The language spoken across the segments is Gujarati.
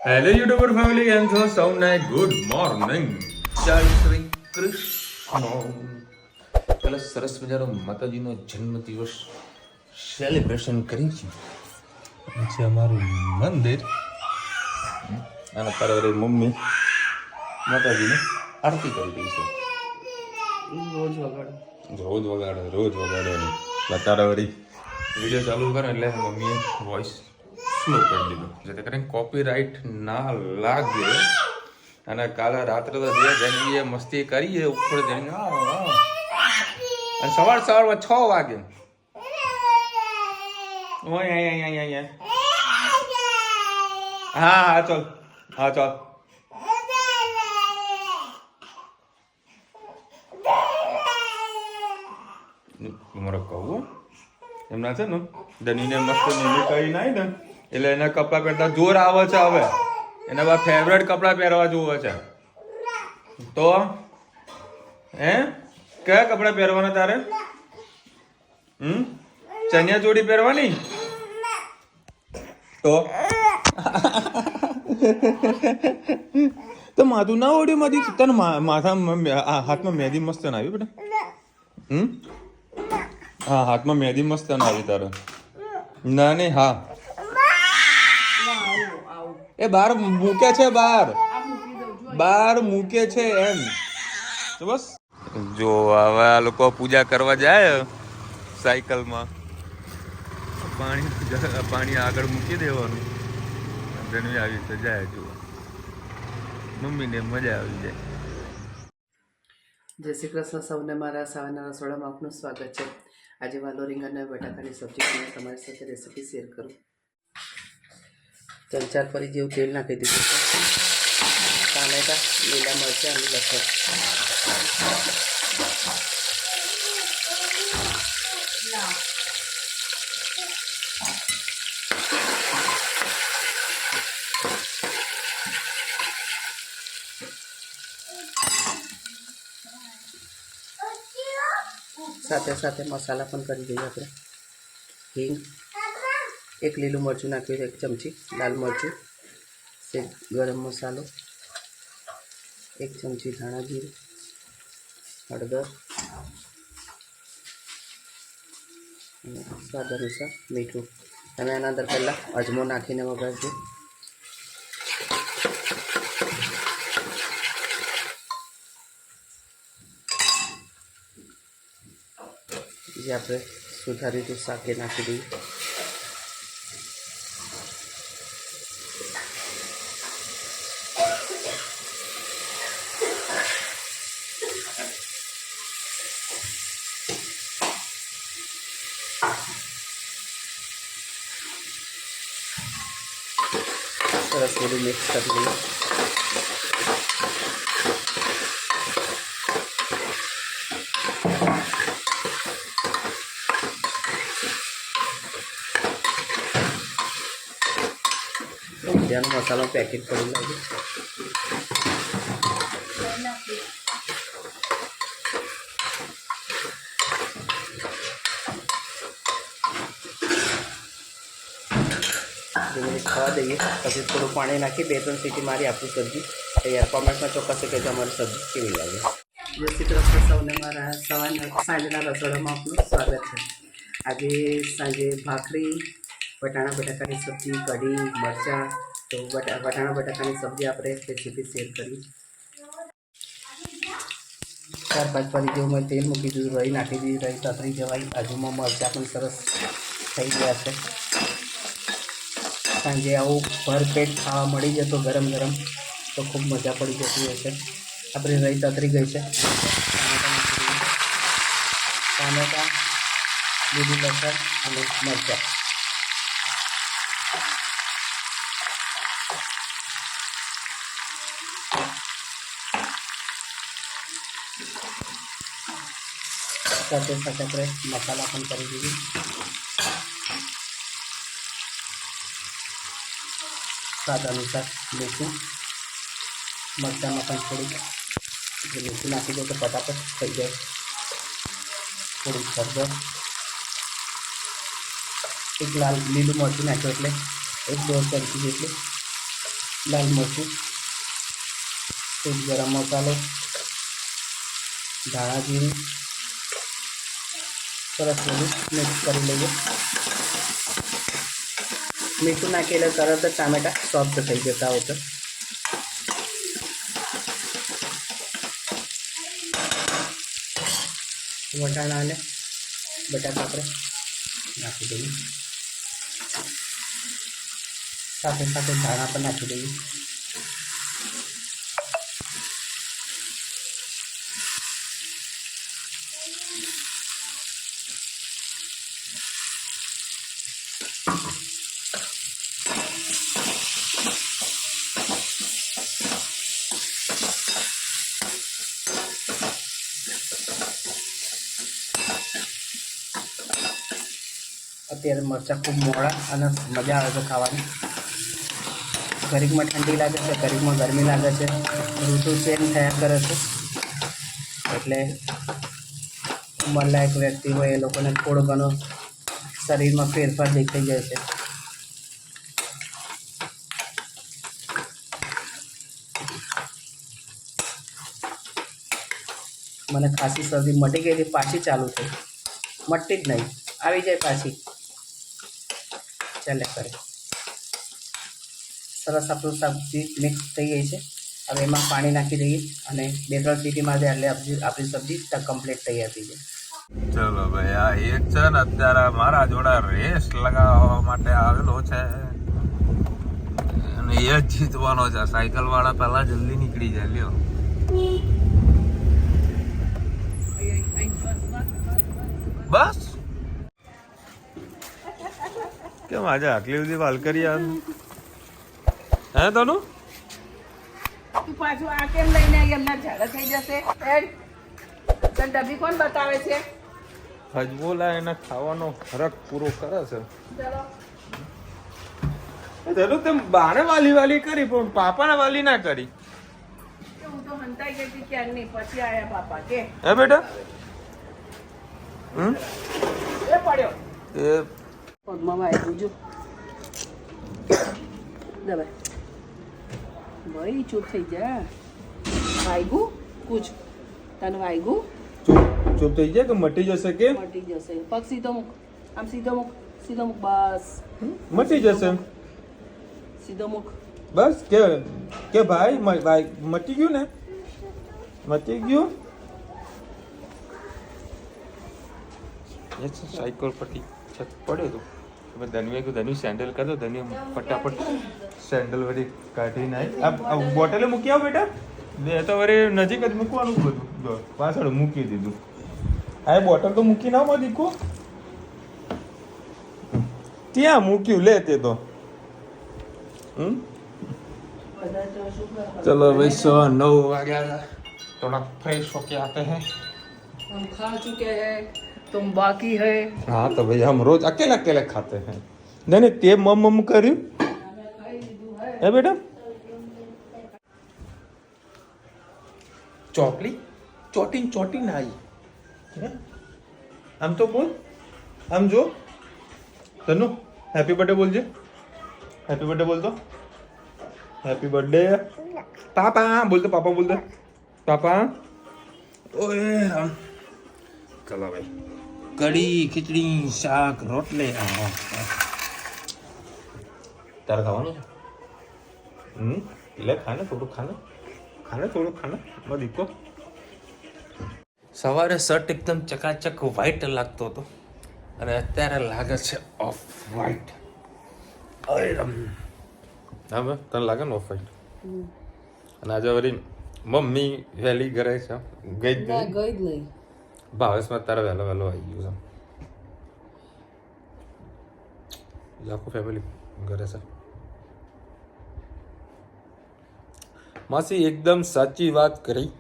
હેલો યુટ્યુબર ફેમિલી, કેમ છો? સૌને ગુડ મોર્નિંગ. જય શ્રી કૃષ્ણ. પેલા સરસ મજાનો માતાજીનો જન્મદિવસ સેલિબ્રેશન કરી છે અમારું મંદિર અને તારે મમ્મી માતાજીની આરતી કરી રહી છે. રોજ વગાડવાની તારે વળી વિડીયો ચાલુ કરે એટલે મમ્મીએ વોઇસ સ્લો કરી દીધો જેથી કરીને કોપીરાઇટ ના લાગે. અને કાલે રાત્રે તો જે જણીએ મસ્તી કરીએ ઉપર જઈને અને સવારમાં 6 વાગે હા ચાલ મારો કહું એમના છે ને ધનીને મસ્ત નીની કરી નાઈ ને એટલે એના કપડાં પહેરતા જોર આવે છે. હવે એના બા ફેવરેટ કપડાં પહેરવા જોવે છે. તો કયા કપડાં પહેરવાના તારે? ચણિયા ચોળી પહેરવાની? તો માથું ના ઓળ્યું માંથી તને માથા હાથમાં મહેંદી મસ્ત ના આવી બેટા? હા હાથમાં મહેંદી મસ્ત ના આવી તારે? ના નહીં હા એ બાર મૂકે છે, બાર મૂકે છે એમ. તો બસ જો હવે આ લોકો પૂજા કરવા જાય સાયકલમાં પાણી આગળ મૂકી દેવાનું. ધનવી આવી તો જાય જુઓ મમ્મીને મજા આવી જાય. જય શ્રી કૃષ્ણ. સૌને મારા સાવાના રસોડામાં આપનું સ્વાગત છે. આજે વાલો રીંગણના બટાકાની સબ્જી હું તમારી સાથે રેસીપી શેર કરું. 3-4 પરી જેવું તેલ નાખી દીધું છે. ટામેટા, લીલા મરચાં અને લસણ. સાથે સાથે મસાલા પણ કરી દઈએ આપણે. હિંગ, 1 લીલું મરચું નાખ્યું છે, 1 ચમચી લાલ મરચું, ગરમ મસાલો, 1 ચમચી ધાણા જીરું, હળદર અને સ્વાદ અનુસાર મીઠું. અને આના અંદર પહેલાં અજમો નાખીને વઘારજો. જે આપણે સુધારેલું શાક એ નાખી દઈએ. સરસ બધું મિક્સ કરી દઈએ. ત્યાંનો મસાલો પેકેટ કરી લાગે. ખાવા દઈએ પછી થોડું પાણી નાખી 2-3 સીટી મારી આપણી સબ્જી તૈયાર. કોમેન્ટમાં ચોક્કસ કહેજો અમારી સબ્જી કેવી લાગે. જય શ્રી કૃષ્ણ. સૌને મારા સાંજના રસોડામાં આપનું સ્વાગત છે. આજે સાંજે ભાખરી, વટાણા બટાકાની સબ્જી, કઢી, મરચાં. તો વટાણા બટાકાની સબ્જી આપણે રેસીપી શેર કરી. 4-5 પરી જેવું મેં તેલ મૂકી દીધું, રહી નાખી દીધી, રહી તતરી જવાય. બાજુમાં મરચાં પણ સરસ થઈ ગયા છે. સાંજે આવું ભરપેટ ખાવા મળી જાય તો ગરમ ગરમ તો ખૂબ મજા પડી જતી હોય છે. આપણી રહી તતરી ગઈ છે. ટામેટાં, લીલું લસણ અને મરચાં. સાથે સાથે આપણે મસાલા પણ કરી દીધી. સ્વાદ અનુસાર મીઠું, મરચાંમાં પણ થોડુંક મીઠું નાખી દો તો ફટાફટ થઈ જાય. થોડુંક હળદર, 1 લીલું મરચું નાખ્યું એટલે 1-1.5 ચમચી જેટલું લાલ મરચું, થોડું ગરમ મસાલો, ધાણા જીરું, સરસ બધું મિક્સ કરી લઈએ. મીઠું નાખી એટલે તરત જ ટામેટાં સોફ્ટ થઈ જતા હોય છે. વટાણા અને બટાકા આપણે નાખી દઈએ. સાથે સાથે ધાણા પણ નાખી દઈએ. અત્યારે મરચાં ખૂબ મોડા અને મજા આવે છે ખાવાની. ઘડીકમાં ઠંડી લાગે છે, ઘડીકમાં ગરમી લાગે છે, ઋતુ ચેન્જ થયા કરે છે. એટલે ઉંમરલાયક વ્યક્તિ હોય એ લોકોને થોડો ઘણો શરીરમાં ફેરફાર દેખાઈ જાય છે. મને ખાંસી શરદી મટી ગઈ હતી, પાછી ચાલુ થઈ. મટતી જ નહીં, આવી જાય પાછી, ચાલે કરે. સરસ આપણું સબ્જી મિક્સ થઈ ગઈ છે. હવે એમાં પાણી નાખી દઈએ અને 2-3 સીટી મારે એટલે આપણી સબ્જી કમ્પ્લીટ તૈયાર થઈ જાય. ચલો ભાઈ, આ એક છે ને અત્યારે મારા જોડે રેસ લગાવવા માટે આવેલો છે અને એ જ જીતવાનો છે. સાયકલ વાળા પહેલા જલ્દી નીકળી જાય. લ્યો, બસ કેમ આજે આટલી બધી વાલ કરી હે તનું? તું પાછું આ કેમ લઈને આવી? એમના ઝાડા થઈ જશે. તને ડબ્બી કોણ બતાવે છે? હજબોલા એના ખાવાનો હરક પૂરો કરે છે. ચલો તેનું તેમ બાને વાલી વાલી કરી પણ પાપાને વાલી ના કરી. હું તો હંતાઈ ગઈ હતી ક્યારની, પછી આયા પાપા કે હે બેટા? એ પડ્યો એ પગમાં વાગ્યું. જો દબાઈ ભાઈ, ચૂપ થઈ જા. વાગ્યું કુછ? તને વાગ્યું? ચૂપ થઈ જાય કે મટી જશે કે? મટી જશે. પગ સીધો મૂક, આમ સીધો મૂક, સીધો મૂક. બસ મટી જશે. સીધો મૂક. બસ કે ભાઈ મટી ગયું ને? મટી ગયું. સાયકલ પરથી છત પડ્યો તો ધનવે કીધું ધનુ સેન્ડલ કરતો. ધનુ ફટાફટ સેન્ડલ વળી કાઢીને આવી. બોટલે મૂકી આવ બેટા. બે તો વળી નજીક જ મૂકવાનું બધું. જો પાછળ મૂકી દીધું. આ બોટલ તો મૂકી ના માં દીકો. ત્યાં મૂક્યું લે તે તો. चलो भाई 9:09 वाग्या थोड़ा फ्रेश होके आते हैं. हम खा चुके हैं, तुम बाकी है. हाँ तो भाई हम रोज अकेले अकेले खाते हैं. नहीं ते मम કર્યું હે બેટા? ચોટી ના આવી. આમ તો બોલ, આમ જો તનુ હેપી બર્થડે બોલજે. હેપી બર્થડે બોલ તો. हैप्पी बर्थडे पापा बोल दो. पापा बोल दो. पापा ओए हम चलो भाई कड़ी खिचड़ी शाक रोटले तार खाવાનું લે ખાને થોડું ખાને મત દીકો. સવારે શર્ટ એકદમ ચકાચક વ્હાઈટ લાગતો હતો અને અત્યારે લાગે છે ઓફ વ્હાઈટ. હા તને લાગે ને ઓફ વ્હાઈટ. અને આજે વળી મમ્મી વહેલી ઘરે છે. ગઈ જ નહીં. ભાવેશમાં તારે વહેલો આવી ગયું છે. આખું ફેમિલી ઘરે છે. માસી એકદમ સાચી વાત કરી.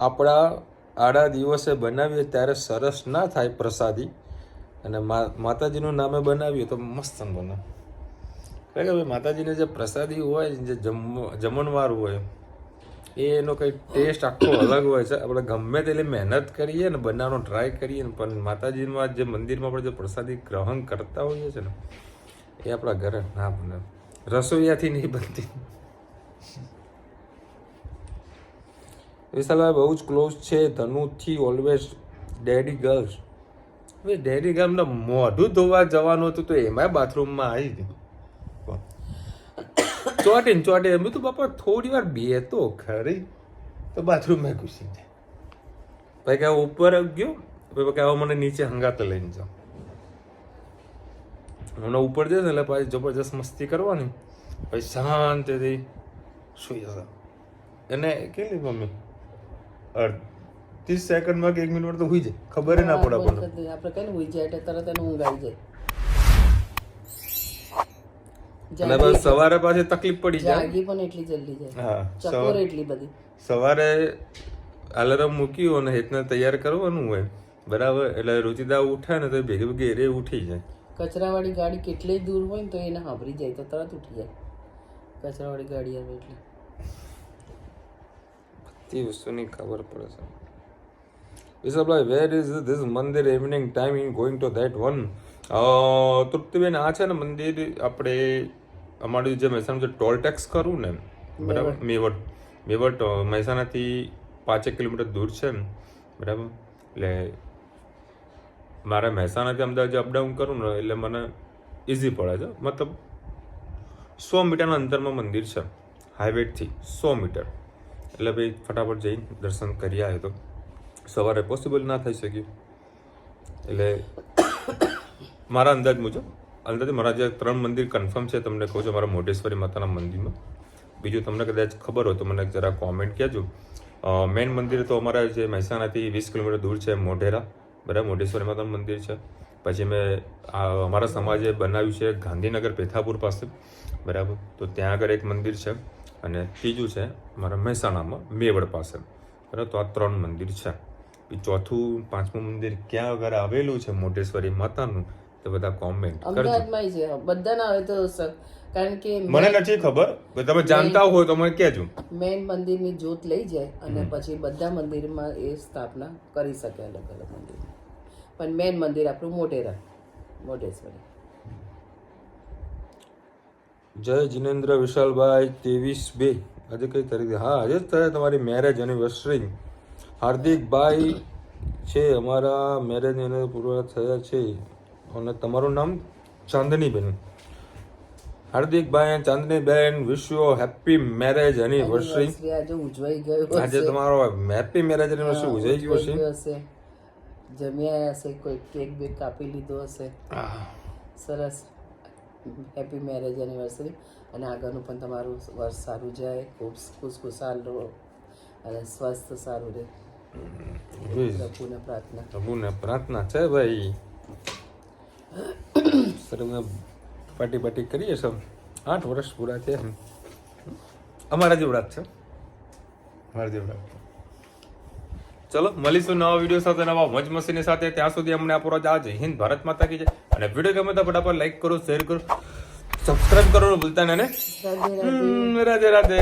આપણા આડા દિવસે બનાવીએ ત્યારે સરસ ના થાય પ્રસાદી, અને માતાજીનું નામે બનાવીએ તો મસ્ત બને. કારણ કે ભાઈ માતાજીને જે પ્રસાદી હોય, જે જમણવાર હોય, એનો કંઈ ટેસ્ટ આખો અલગ હોય છે. આપણે ગમે તેટલી મહેનત કરીએ ને બનાવવાનો ટ્રાય કરીએ ને, પણ માતાજીમાં જે મંદિરમાં આપણે જે પ્રસાદી ગ્રહણ કરતા હોઈએ છીએ ને, એ આપણા ઘરે ના બને. રસોઈયાથી નહીં બનતી. વિશાલભાઈ બહુ જ ક્લોઝ છે ધનુથી ઓલવેઝ ડેડી ગર્લ્સ. હવે ડેડી ગામના મોઢું ધોવા જવાનું હતું તો એમાંય બાથરૂમમાં આવી ગઈ ચોટે એમ તો બાપા થોડી વાર બે તો ખરી તો બાથરૂમમાં ઘૂસી જાય. ભાઈ કે ઉપર ગયો ભાઈ કે મને નીચે હંગાતે લઈને જાઓ. મને ઉપર જશે એટલે પાછી જબરજસ્ત મસ્તી કરવાની પછી શાંતિથી સુઈ જશે. એને કેટલી મમ્મી 30 સેકન્ડમાં કે 1 મિનિટ તો હોઈ જાય ખબર ના પડે આપણને. આપણે કઈ હોઈ જાય એટલે તરત એને ઊંઘ આવી જાય. અને બસ સવારે પાછી તકલીફ પડી જાય. જાગી પણ એટલી જલ્દી જાય. હા ચકોર એટલી બધી. સવારે અલાર્મ મૂક્યું અને હેતને તૈયાર કરવાનું હોય બરાબર એટલે રુચિદા ઉઠે ને તો ભેગી ભેગી એરે ઉઠી જાય. કચરાવાળી ગાડી કેટલી દૂર હોય ને તો એને સાંભળી જાય તો તરત ઉઠી જાય. કચરાવાળી ગાડી આવે એટલે બધી વસ્તુની ખબર પડે છે. Vishalbhai where is this mandir evening time in going to that one. Triptiben આ છે ને મંદિર આપણે અમારું જે મહેસાણા જે ટોલ ટેક્સ કરું ને બરાબર મેવડ મહેસાણાથી 5 કિલોમીટર દૂર છે ને બરાબર એટલે મારે મહેસાણાથી અમદાવાદ જે અપડાઉન કરું ને એટલે મને ઇઝી પડે છે. મતલબ 100 મીટરના અંતરમાં મંદિર છે હાઈવેથી 100 મીટર એટલે ભાઈ ફટાફટ જઈને દર્શન કરી આવ્યો તો સવારે પોસિબલ ના થઈ શક્યું એટલે મારા અંદાજ મુજબ મારા જે 3 મંદિર કન્ફર્મ છે તમને કહું છું. મારા મોઢેશ્વરી માતાના મંદિરમાં બીજું તમને કદાચ ખબર હોય તો મને જરા કોમેન્ટ કહેજો. મેઇન મંદિર તો અમારા જે મહેસાણાથી 20 કિલોમીટર દૂર છે મોઢેરા બરાબર મોઢેશ્વરી માતાનું મંદિર છે. પછી મેં અમારા સમાજે બનાવ્યું છે ગાંધીનગર પેથાપુર પાસે બરાબર તો ત્યાં આગળ એક મંદિર છે અને ત્રીજું છે મારા મહેસાણામાં મેવડ પાસે બરાબર તો આ 3 મંદિર છે. ચોથું 5મું મંદિર ક્યાં આગળ આવેલું છે મોઢેશ્વરી માતાનું તો બધા કોમેન્ટ કરજો. અમદાવાદમાં છે બધા ના આવે તો કારણ કે મને નથી ખબર તમે જાણતા હોય તો મને કહેજો. મેઇન મંદિરની જ્યોત લઈ જાય અને પછી બધા મંદિરમાં એ સ્થાપના કરી શકે અલગ અલગ મંદિર પણ મેઇન મંદિર આપણું મોઢેશ્વરી. જય જિનેન્દ્ર વિશાલભાઈ 23/2 આજે કઈ તારીખ? હા આજે જ થાય તમારી મેરેજ એનિવર્સરી. હાર્દિકભાઈ છે અમારા મેરેજ એને પૂરા થયા છે અને તમારું નામ ચાંદનીબેન. હાર્દિકભાઈ અને Chandniben wish you happy marriage anniversary. આજે ઉજવાઈ ગયો આજે તમારો હેપી મેરેજ એનિવર્સરી ઉજવાઈ ગયો છે. જમ્યા હશે કોઈ કેક બેક કાપી લીધો હશે. સરસ હેપી મેરેજ એનિવર્સરી અને આગળનું પણ તમારું વર્ષ સારું જાય ખૂબ ખુશખુશાલ રહો અને સ્વાસ્થ્ય સારું રહે. પ્રભુને પ્રાર્થના છે ભાઈ. સર અમે પાર્ટી કરીએ સર 8 વર્ષ પૂરા થયા અમારા જેવડા જ છે મારા જેવડા. ચલો મળીશું નવા વિડીયો સાથે નવા મોજ મસ્તીની સાથે. ત્યાં સુધી અમને આપો જય હિન્દ ભારત માતા કી જય. અને વિડીયો ગમે તો ફટાફટ લાઈક કરો શેર કરો સબસ્ક્રાઇબ કરો ભૂલતા ને. રાધે રાધે.